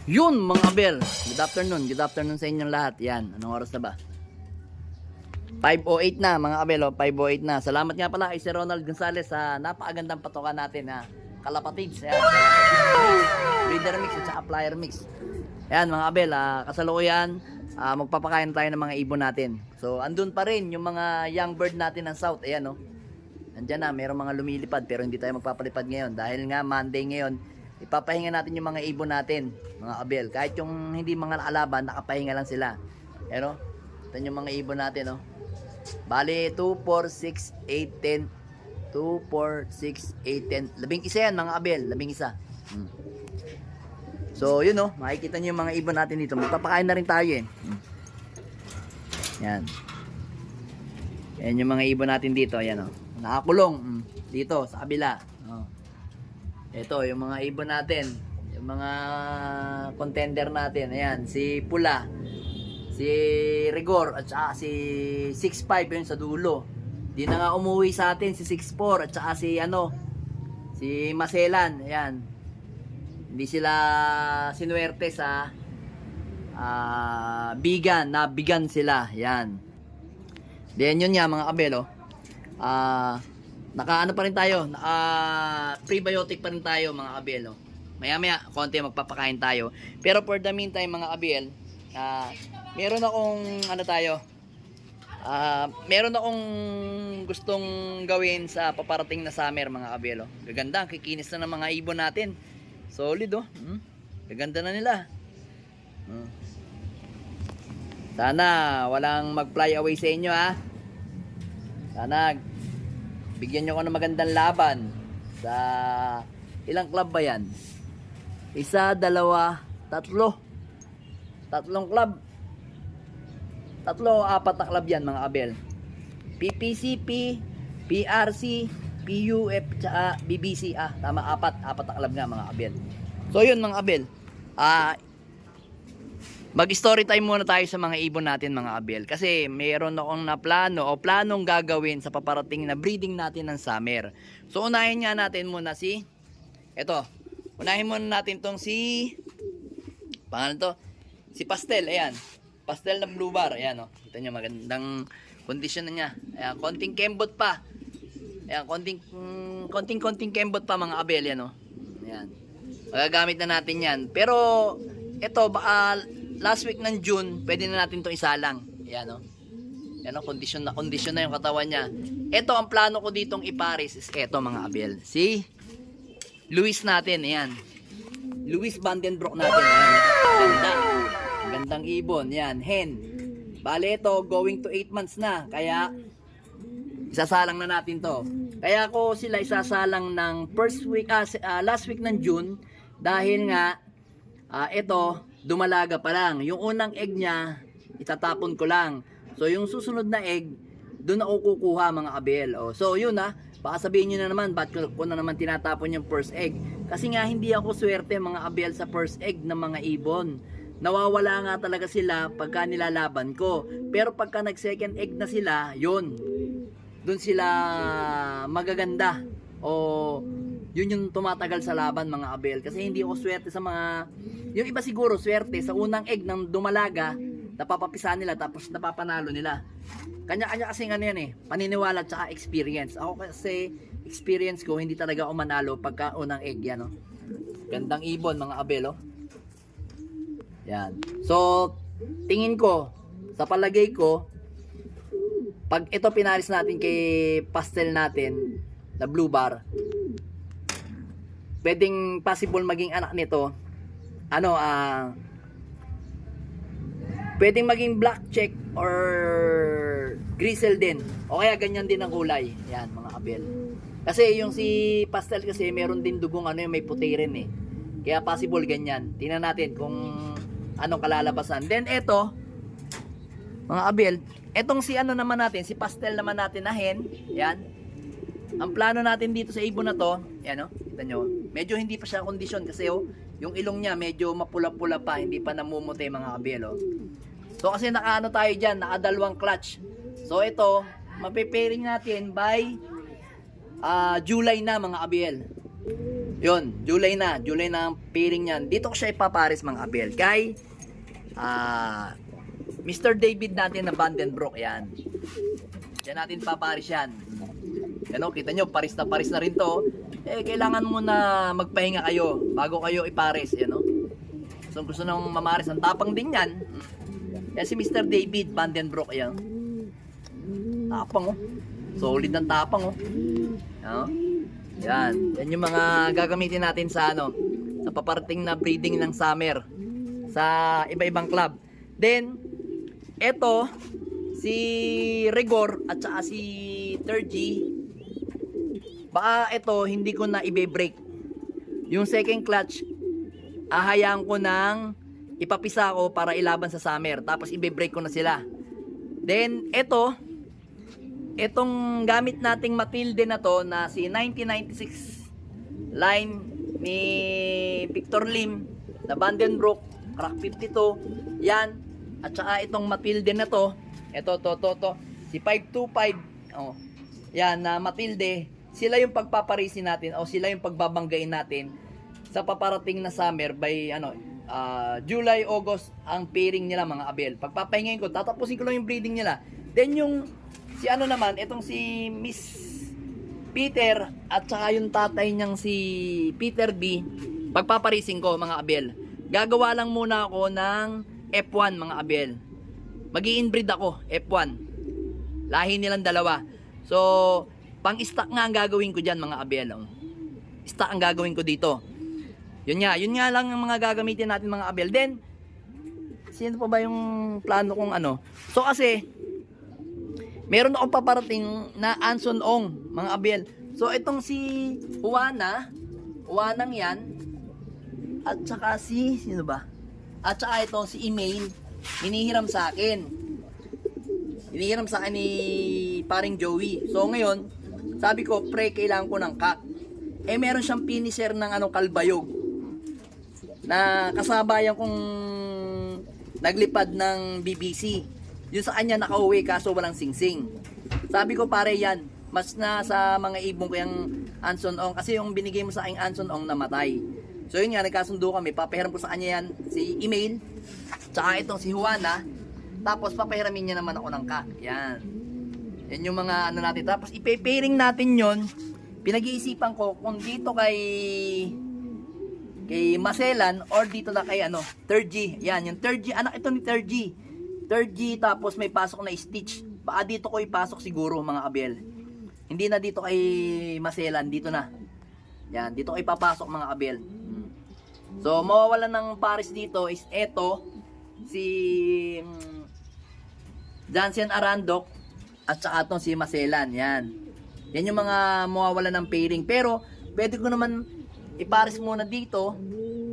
Yun mga abel, good afternoon sa inyong lahat. Yan, anong oras na ba? 5:08 na mga abel, 5:08 na. Salamat nga pala kay Sir Ronald Gonzales sa napakagandang patokan natin na kalapatids. Yan, breeder mix at saka flyer mix. Yan mga abel, kasalukuyan, magpapakain tayo ng mga ibon natin. So andun pa rin yung mga young bird natin ng south. Ayan no, andyan na, mayroong mga lumilipad pero hindi tayo magpapalipad ngayon dahil nga Monday ngayon. Ipapahinga natin yung mga ibon natin, mga abel. Kahit yung hindi mga alaban, nakapahinga lang sila. Pero, ito yung mga ibon natin, no? Bali, 2, 4, 6, 8, 10. 2, 4, 6, 8, 10. 11 yan, mga abel. 11. So, yun, no? Makikita nyo yung mga ibon natin dito. Magpapakain na rin tayo, eh. Yan. Yan yung mga ibon natin dito. Yan, no? Nakakulong. Dito, sa kabila. Ito, yung mga ibon natin, yung mga contender natin. Ayan, si Pula, si Rigor, at saka si 6'5", yun sa dulo. Di na nga umuwi sa atin si 6'4", at saka si si Maselan. Ayan, hindi sila sinuwerte sa bigan, nabigan sila. Ayan. Then yun nga mga kabelo, naka-ano pa rin tayo, prebiotic pa rin tayo mga kabel, no? Maya konti magpapakain tayo. Pero for the meantime mga kabel, meron akong meron akong gustong gawin sa paparating na summer mga kabel, oh. Gaganda, kikinis na ng mga ibon natin. Solid, oh. Gaganda na nila. Sana walang mag-fly away sa inyo, ha. Sana bigyan nyo ko ng magandang laban sa ilang club ba yan? 1, 2, 3. Tatlong club. 3 o 4 na club yan mga abel. PPCP, PRC, PUF, tsaka BBC. Tama, 4 na club nga mga abel. So yun mga abel, mag-story time muna tayo sa mga ibon natin mga abel. Kasi mayroon akong naplano o planong gagawin sa paparating na breeding natin ng summer. So unahin nga natin muna unahin muna natin tong si Pastel. Ayan, Pastel na blue bar. Ayan, oh. Kita nyo magandang kondisyon na niya. Ayan, konting kembot pa. Ayan, konting kembot pa mga abel. Ayan, oh. Ayan, magagamit na natin yan. Pero ito last week ng June, pwede na natin itong isalang. Ayan, no? Ayan, no? Kondisyon na yung katawan niya. Ito, ang plano ko ditong ipares is ito, mga abel. Si Luis natin, ayan. Luis Vandenbroek natin. Ayan. Ganda. Gandang ibon. Ayan, hen. Bale, ito, going to 8 months na. Kaya, isasalang na natin to. Kaya ko sila isasalang ng last week ng June. Dahil nga, ito, dumalaga pa lang. Yung unang egg niya, itatapon ko lang. So, yung susunod na egg, doon ako kukuha mga abel. So, yun baka sabihin nyo na naman, ba't ko na naman tinatapon yung first egg? Kasi nga, hindi ako swerte mga abel sa first egg ng mga ibon. Nawawala nga talaga sila pagka nilalaban ko. Pero pagka nag-second egg na sila, yun. Doon sila magaganda. O yun yung tumatagal sa laban mga abel. Kasi hindi ako swerte sa mga, yung iba siguro swerte sa unang egg ng dumalaga, napapapisahan nila tapos napapanalo nila. Kanya-kanya kasi yan paniniwala at experience. Ako kasi experience ko, hindi talaga ako manalo pagka unang egg yan, no? Gandang ibon mga abel, oh. Yan. So tingin ko, sa palagay ko, pag ito pinaris natin kay Pastel natin na blue bar, pwedeng possible maging anak nito pwedeng maging black check or grizzle din, o kaya ganyan din ang kulay. Yan mga abel, kasi yung si Pastel kasi meron din dugong may puti rin kaya possible ganyan. Tingnan natin kung anong kalalabasan. Then eto mga abel, etong si naman natin, si Pastel naman natin na hen. Yan, ang plano natin dito sa ibon na to, yan, kita nyo, medyo hindi pa siya kondisyon kasi yung ilong niya medyo mapula-pula pa, hindi pa namumuti mga kabel. So kasi tayo dyan, nakadalawang clutch. So ito, mapipairing natin by July na mga kabel. Yun, July na ang pairing niyan. Dito ko siya ipapares mga abel kay Mr. David natin na Vandenbroek, yan. Yan natin papares yan. Yan o, kita nyo, paris na rin to. Eh, kailangan mo na magpahinga kayo bago kayo ipares, yan o. So, gusto nang mamares, ang tapang din yan. Yan si Mr. David Vandenbroek, yan. Tapang o. Solid ng tapang o. Yan. Yan yung mga gagamitin natin sa ano, sa paparating na breeding ng summer sa iba-ibang club. Then, eto, si Rigor at saka si 3G, baka ito hindi ko na ibe-break. Yung second clutch, ahayaan ko ng ipapisa ko para ilaban sa summer. Tapos ibe-break ko na sila. Then, etong gamit nating Matilde na to na si 1996 line ni Victor Lim na Vandenbroek Crack 52, yan. At saka itong Matilde na to, to si 525, oh, yan na Matilde, sila yung pagpaparisin natin o sila yung pagbabanggain natin sa paparating na summer by July, August ang pairing nila mga abel. Pagpapahingayin ko, tatapusin ko lang yung breeding nila. Then yung si ano naman, itong si Miss Peter at saka yung tatay niyang si Peter B, pagpaparisin ko mga abel. Gagawa lang muna ako ng F1 mga abel. Magi-inbreed ako, F1. Lahi nilang dalawa. So, pang-stock nga ang gagawin ko dyan mga abel. Stock ang gagawin ko dito. Yun nga lang ang mga gagamitin natin mga abel. Then, sino pa ba yung plano kong ano? So kasi, meron akong paparating na Anson Ong mga abel. So, itong si Juanang yan, at saka sino ba? At saka ito si Email, hinihiram sa akin. Hinihiram sa akin ni paring Joey. So ngayon, sabi ko, pre, kailangan ko ng kak. Eh meron siyang finisher ng kalbayog. Na kasabayan kong naglipad ng BBC. Yung sa kanya nakauwi kaso walang singsing. Sabi ko, pare, yan. Mas na sa mga ibong ko yung Anson Ong. Kasi yung binigay mo sa aking Anson Ong namatay. So yun nga, nagkasundo kami, papahiram ko sa kanya yan si Email, tsaka itong si Juana, tapos papahiramin niya naman ako ng kak. Yan. Yan yung mga ano natin. Tapos ipe-pairing natin yon. Pinag-iisipan ko kung dito kay Maselan or dito na kay 3G. Yan, yung 3G, anak ito ni 3G. 3G tapos may pasok na stitch. Baka dito ko ipasok siguro mga abel. Hindi na dito kay Maselan, dito na. Yan, dito ko ipapasok mga abel. So, mawawalan ng pares dito is eto, si Jansen Arandok at saka itong si Maselan. Yan. Yan yung mga mawawalan ng pairing. Pero, pwede ko naman ipares muna dito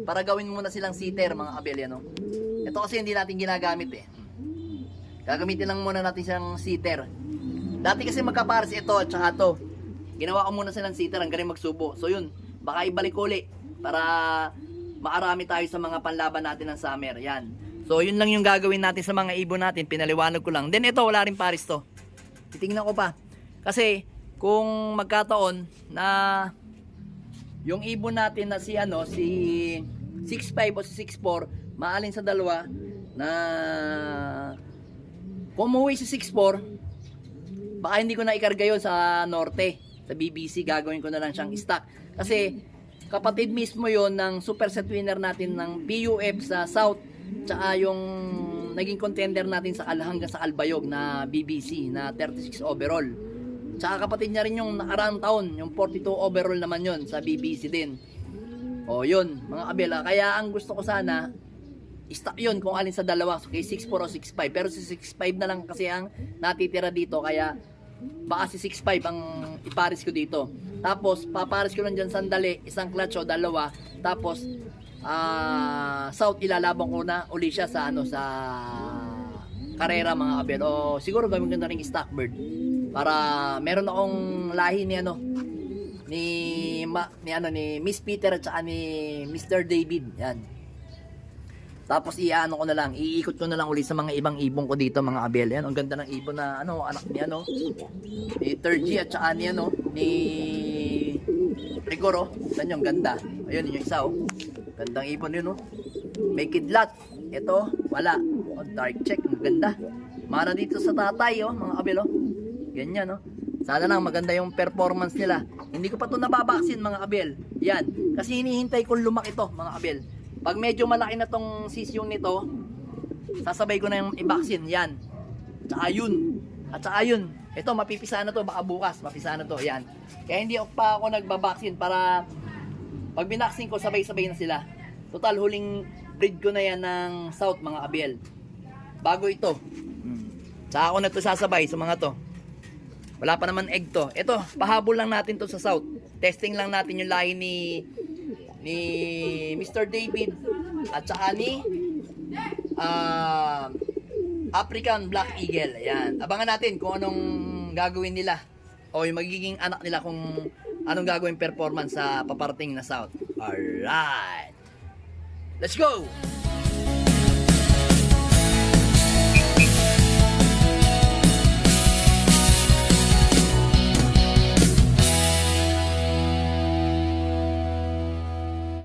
para gawin muna silang sitter mga abel. Yan, ito kasi hindi natin ginagamit eh. Gagamitin lang muna natin silang sitter. Dati kasi magkapares ito at saka to. Ginawa ko muna silang sitter, ang galing magsubo. So yun, baka ibalik uli para makarami tayo sa mga panlaban natin ng summer. Yan. So, yun lang yung gagawin natin sa mga ibon natin. Pinaliwanag ko lang. Then, ito, wala rin pares to. Titingnan ko pa. Kasi, kung magkataon na yung ibon natin na si 6'5 o si 6'4, maalin sa dalawa na kung umuwi si 6'4, baka hindi ko na ikarga yun sa norte. Sa BBC, gagawin ko na lang siyang stock. Kasi, kapatid mismo yon ng super set winner natin ng PUF sa South, tsaka yung naging contender natin sa hanggang sa Albayog na BBC na 36 overall. Tsaka kapatid niya rin yung nakaraang taon, yung 42 overall naman yon sa BBC din. O yun, mga abela, kaya ang gusto ko sana stock yun kung alin sa dalawa, so kay 6'4 o 6'5. Pero si 6'5 na lang kasi ang natitira dito, kaya baka si 6'5 ang iparis ko dito. Tapos paparis ko lang dyan sandali, isang clutch o dalawa. Tapos South ilalaban ko na uli siya sa sa karera mga abel. O siguro gawin ko na rin stock bird para meron akong lahi ni ni Miss Peter at saka ni Mr. David. Yan. Tapos iano ko na lang, iikot ko na lang ulit sa mga ibang ibon ko dito mga abel. Yan, ang ganda ng ibon na anak ni ni 3G at saka ni Rigor, oh. Tignan nyo, ang ganda. Ayun, yung isa, oh. Gandang ipon yun, oh. May kidlat. Ito, wala. Oh, dark check, ang ganda. Mara dito sa tatay, oh, mga kabel, oh. Ganyan, oh. Sana lang maganda yung performance nila. Hindi ko pa ito nababaksin, mga kabel. Yan. Kasi hinihintay kong lumaki to, mga kabel. Pag medyo malaki na tong sisyong nito, sasabay ko na yung i-vaccine. Yan. Tsaka yun. At saka yun. Ito, mapipisa na to. Baka bukas, mapisa na to. Yan. Kaya hindi pa ako nagbabaksin para pag binaksin ko, sabay-sabay na sila. Total, huling breed ko na yan ng South, mga kabel. Bago ito. Tsaka ako na to sasabay sa mga to. Wala pa naman egg to. Ito, pahabol lang natin to sa South. Testing lang natin yung lahi ni Mr. David at saka ni African Black Eagle. Ayan. Abangan natin kung anong gagawin nila o yung magiging anak nila kung anong gagawin performance sa paparating na South. Alright. Let's go!